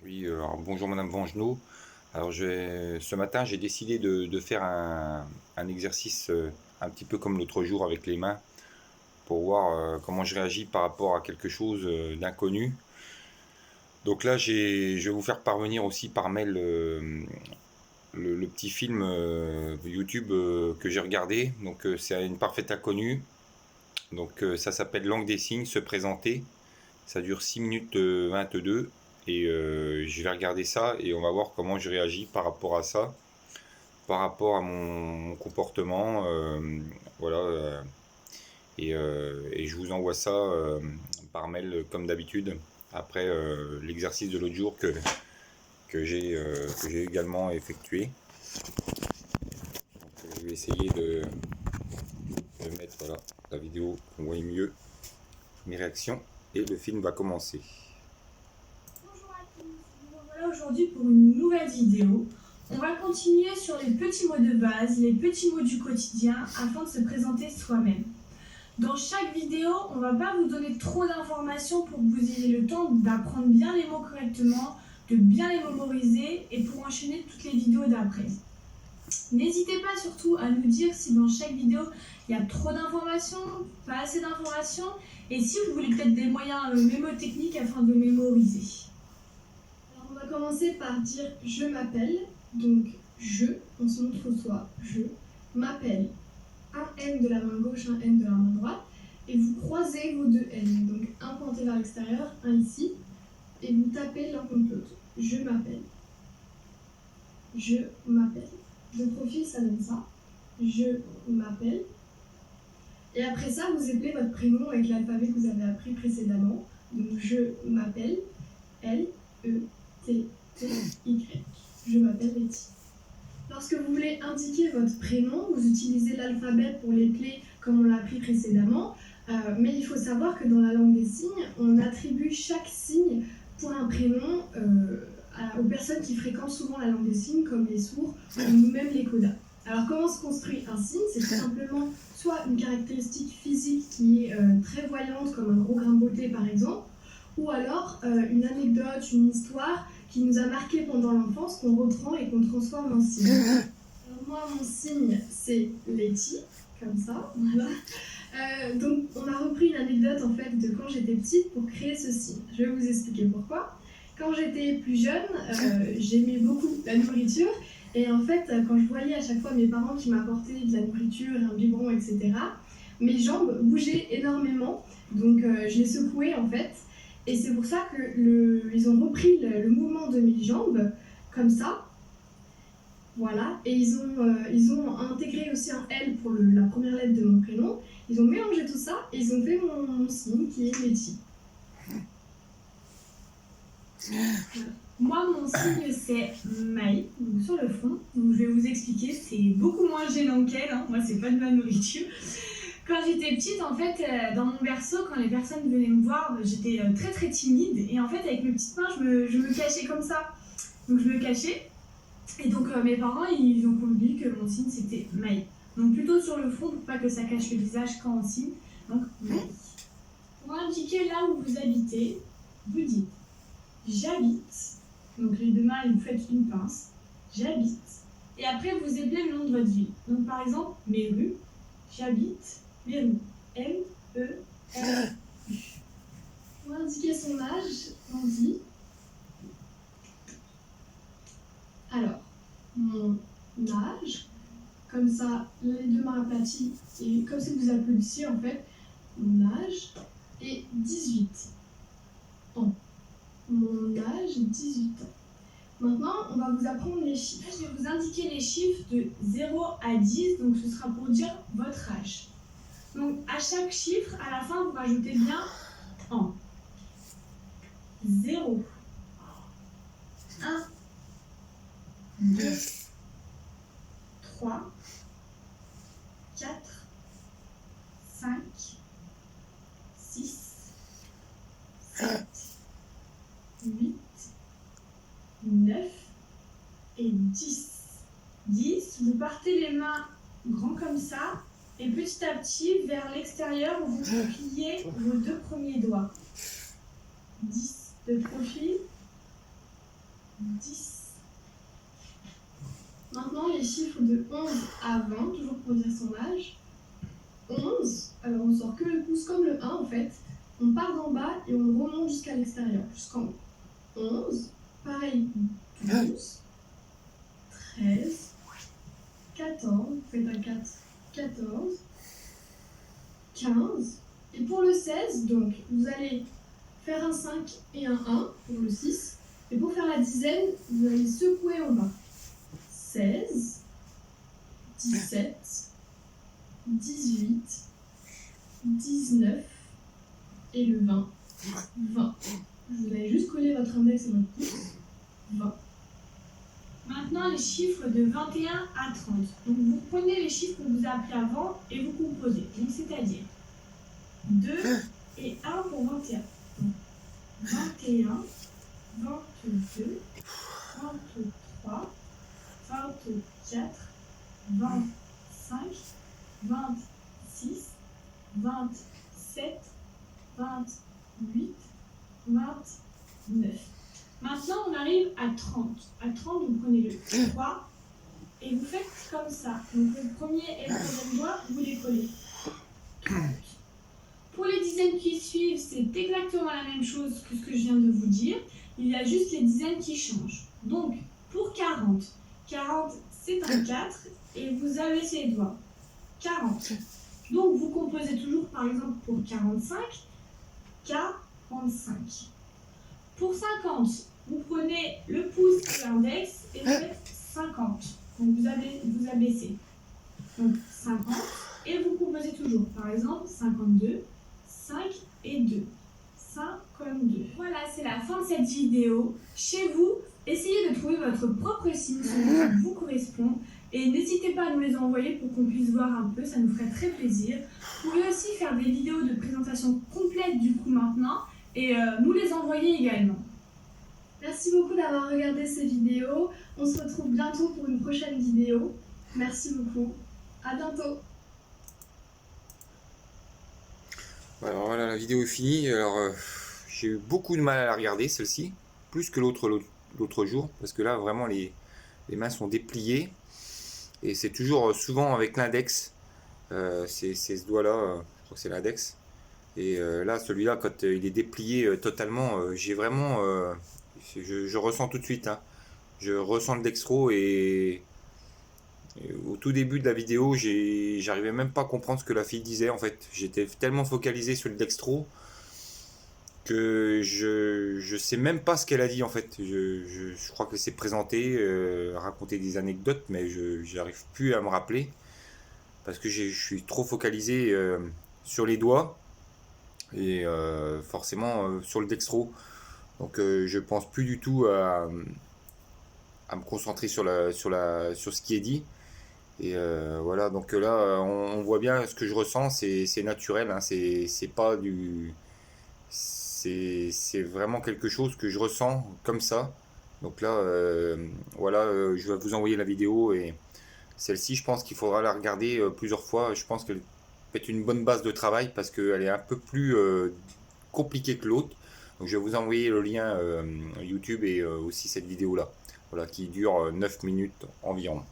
Oui, alors bonjour Madame Vangenot. Alors ce matin, j'ai décidé de faire un exercice un petit peu comme l'autre jour avec les mains pour voir comment je réagis par rapport à quelque chose d'inconnu. Donc là, je vais vous faire parvenir aussi par mail le petit film YouTube que j'ai regardé. Donc c'est une parfaite inconnue. Donc ça s'appelle Langue des signes, se présenter. Ça dure 6 minutes 22 et je vais regarder ça et on va voir comment je réagis par rapport à ça, par rapport à mon comportement. Voilà, et je vous envoie ça par mail comme d'habitude après l'exercice de l'autre jour que j'ai également effectué. Donc, je vais essayer de mettre voilà, la vidéo qu'on voit mieux mes réactions et le film va commencer. Bonjour à tous, nous revoilà aujourd'hui pour une nouvelle vidéo. On va continuer sur les petits mots de base, les petits mots du quotidien afin de se présenter soi-même. Dans chaque vidéo, on ne va pas vous donner trop d'informations pour que vous ayez le temps d'apprendre bien les mots correctement, de bien les mémoriser et pour enchaîner toutes les vidéos d'après. N'hésitez pas surtout à nous dire si dans chaque vidéo il y a trop d'informations, pas assez d'informations et si vous voulez peut-être des moyens mémotechniques afin de mémoriser. Alors on va commencer par dire je m'appelle, donc je, on se montre soi, je m'appelle, un N de la main gauche, un N de la main droite, et vous croisez vos deux N, donc un pointé vers l'extérieur, un ici, et vous tapez l'un contre l'autre. Je m'appelle. Je m'appelle. De profil, ça donne ça. Je m'appelle. Et après ça, vous appelez votre prénom avec l'alphabet que vous avez appris précédemment. Donc je m'appelle L-E-T-T-Y. Je m'appelle Letty. Lorsque vous voulez indiquer votre prénom, vous utilisez l'alphabet pour les clés comme on l'a appris précédemment. Mais il faut savoir que dans la langue des signes, on attribue chaque signe pour un prénom aux personnes qui fréquentent souvent la langue des signes, comme les sourds ou nous-mêmes les codas. Alors comment se construit un signe? C'est tout simplement soit une caractéristique physique qui est très voyante, comme un gros grain de beauté par exemple, ou alors une anecdote, une histoire qui nous a marqué pendant l'enfance, qu'on reprend et qu'on transforme en signe. Alors moi, mon signe, c'est Letty, comme ça, voilà. Donc on a repris une anecdote en fait de quand j'étais petite pour créer ce signe. Je vais vous expliquer pourquoi. Quand j'étais plus jeune, j'aimais beaucoup la nourriture et en fait quand je voyais à chaque fois mes parents qui m'apportaient de la nourriture, un biberon, etc., mes jambes bougeaient énormément, donc je les secouais en fait. Et c'est pour ça qu'ils ont repris le mouvement de mes jambes, comme ça. Voilà. Et ils ont intégré aussi un L pour la première lettre de mon prénom. Ils ont mélangé tout ça et ils ont fait mon signe qui est Letty. Voilà. Moi, mon signe, c'est Maï, donc sur le front. Donc, je vais vous expliquer, c'est beaucoup moins gênant qu'elle. Hein. Moi, c'est pas de ma nourriture. Quand j'étais petite, en fait, dans mon berceau, quand les personnes venaient me voir, j'étais très très timide. Et en fait, avec mes petites mains, je me cachais comme ça. Donc, je me cachais. Et donc, mes parents, ils ont conclu que mon signe, c'était Maï. Donc, plutôt sur le front pour pas que ça cache le visage quand on signe. Donc, Maï. Pour indiquer là où vous habitez, vous dites j'habite. Donc, les deux mains, vous faites une pince. J'habite. Et après, vous appelez le nom de votre ville. Donc, par exemple, mes rues. J'habite mes rues. M-E-R-U. Pour indiquer son âge, on dit. Alors, mon âge, comme ça, les deux mains aplaties, et comme si vous applaudissiez en fait, mon âge est 18 ans. Mon âge est 18 ans. Maintenant, on va vous apprendre les chiffres. Je vais vous indiquer les chiffres de 0 à 10, donc ce sera pour dire votre âge. Donc, à chaque chiffre, à la fin, vous rajoutez bien en 0, 1, 2, 3, 4, 5, 6, 7, 8, 9 et 10. 10, vous partez les mains grands comme ça et petit à petit vers l'extérieur vous pliez vos deux premiers doigts. 10 de profil, 10. Maintenant, les chiffres de 11 à 20, toujours pour dire son âge. 11, alors on sort que le pouce comme le 1 en fait. On part d'en bas et on remonte jusqu'à l'extérieur, jusqu'en haut. 11, pareil, 12, 13, 14, vous faites un 4, 14, 15. Et pour le 16, donc, vous allez faire un 5 et un 1 pour le 6. Et pour faire la dizaine, vous allez secouer en bas. 16, 17, 18, 19 et le 20. 20. Vous allez juste coller votre index et votre pouce. 20. Maintenant, les chiffres de 21 à 30. Donc, vous prenez les chiffres qu'on vous a appris avant et vous composez. Donc, c'est-à-dire 2 et 1 pour 21. Donc, 21, 22, 23, 24, 25, 26, 27, 28, 29. Maintenant, on arrive à 30. À 30, vous prenez le 3 et vous faites comme ça. Donc, le premier et le troisième doigt, vous les collez. 30. Pour les dizaines qui suivent, c'est exactement la même chose que ce que je viens de vous dire. Il y a juste les dizaines qui changent. Donc, pour 40, 40, c'est un 4 et vous abaissez les doigts. 40. Donc, vous composez toujours, par exemple, pour 45, 45. Pour 50, vous prenez le pouce et l'index et vous faites 50. Donc, vous abaissez. Donc, 50 et vous composez toujours. Par exemple, 52, 5 et 2. 52. Voilà, c'est la fin de cette vidéo. Chez vous, essayez de trouver votre propre signe, celui qui vous correspond. Et n'hésitez pas à nous les envoyer pour qu'on puisse voir un peu, ça nous ferait très plaisir. Vous pouvez aussi faire des vidéos de présentation complète du coup maintenant et nous les envoyer également. Merci beaucoup d'avoir regardé ces vidéos. On se retrouve bientôt pour une prochaine vidéo. Merci beaucoup. À bientôt. Alors voilà, la vidéo est finie. Alors j'ai eu beaucoup de mal à la regarder, celle-ci, plus que l'autre jour, parce que là vraiment les mains sont dépliées et c'est toujours souvent avec l'index. C'est ce doigt-là, je crois que c'est l'index. Et là, celui-là, quand il est déplié totalement, j'ai vraiment, je ressens tout de suite, hein. Je ressens le dextro et au tout début de la vidéo, j'arrivais même pas à comprendre ce que la fille disait en fait. J'étais tellement focalisé sur le dextro que je sais même pas ce qu'elle a dit en fait. Je crois qu'elle s'est présentée, raconter des anecdotes, mais je j'arrive plus à me rappeler parce que je suis trop focalisé sur les doigts et forcément sur le dextro. Donc je pense plus du tout à me concentrer sur ce qui est dit. Et voilà, donc là, on voit bien ce que je ressens, c'est naturel, hein, c'est pas du. C'est vraiment quelque chose que je ressens comme ça. Donc là, voilà, je vais vous envoyer la vidéo et celle-ci, je pense qu'il faudra la regarder plusieurs fois. Je pense qu'elle peut être une bonne base de travail parce qu'elle est un peu plus compliquée que l'autre. Donc je vais vous envoyer le lien YouTube et aussi cette vidéo-là, voilà, qui dure 9 minutes environ.